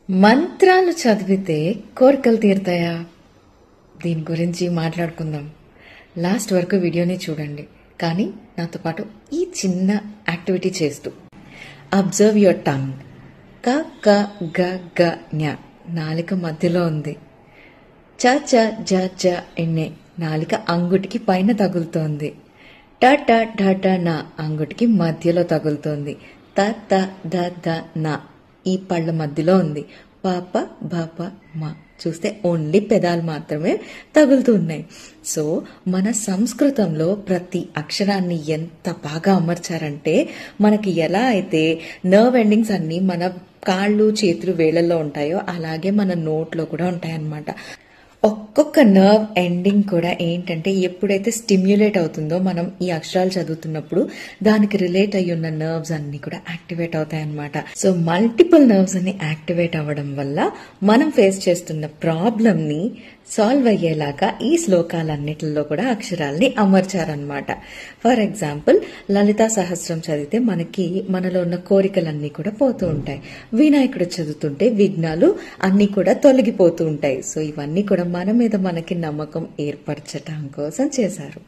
మంత్రాలు చదివితే కోరికలు తీరుతాయా? దీని గురించి మాట్లాడుకుందాం. లాస్ట్ వరకు వీడియోని చూడండి, కానీ నాతో పాటు ఈ చిన్న యాక్టివిటీ చేస్తూ అబ్జర్వ్ యువర్ టంగ్. క క గ గ ఞ నాలిక మధ్యలో ఉంది. చ చ జ జ ఎన్నె నాలిక అంగుటికి పైన తగులుతోంది. ట ట ఢ ఢ న అంగుటికి మధ్యలో తగులుతోంది. త త ద ద న ఈ పళ్ళ మధ్యలో ఉంది. పాప బాప మా చూస్తే ఓన్లీ పెదాలు మాత్రమే తగులుతున్నాయి. సో మన సంస్కృతంలో ప్రతి అక్షరాన్ని ఎంత బాగా అమర్చారంటే, మనకి ఎలా అయితే నర్వ్ ఎండింగ్స్ అన్ని మన కాళ్ళు చేతులు వేళ్లలో ఉంటాయో అలాగే మన నోట్లో కూడా ఉంటాయన్నమాట. ఒక్కొక్క నర్వ్ ఎండింగ్ కూడా ఏంటంటే, ఎప్పుడైతే స్టిమ్యులేట్ అవుతుందో మనం ఈ అక్షరాలు చదువుతున్నప్పుడు దానికి రిలేట్ అయ్యి ఉన్న నర్వ్స్ అన్ని కూడా యాక్టివేట్ అవుతాయి అన్నమాట. సో మల్టిపుల్ నర్వ్స్ అన్ని యాక్టివేట్ అవ్వడం వల్ల మనం ఫేస్ చేస్తున్న ప్రాబ్లమ్ ని సాల్వ్ అయ్యేలాగా ఈ శ్లోకాలన్నిటిలో కూడా అక్షరాల్ని అమర్చారనమాట. ఫర్ ఎగ్జాంపుల్, లలితా సహస్రం చదివితే మనకి మనలో ఉన్న కోరికలన్నీ కూడా పోతూ ఉంటాయి. వినాయకుడు చదువుతుంటే విఘ్నాలు అన్ని కూడా తొలగిపోతూ ఉంటాయి. సో ఇవన్నీ కూడా మన మీద మనకి నమ్మకం ఏర్పరచటం కోసం చేశారు.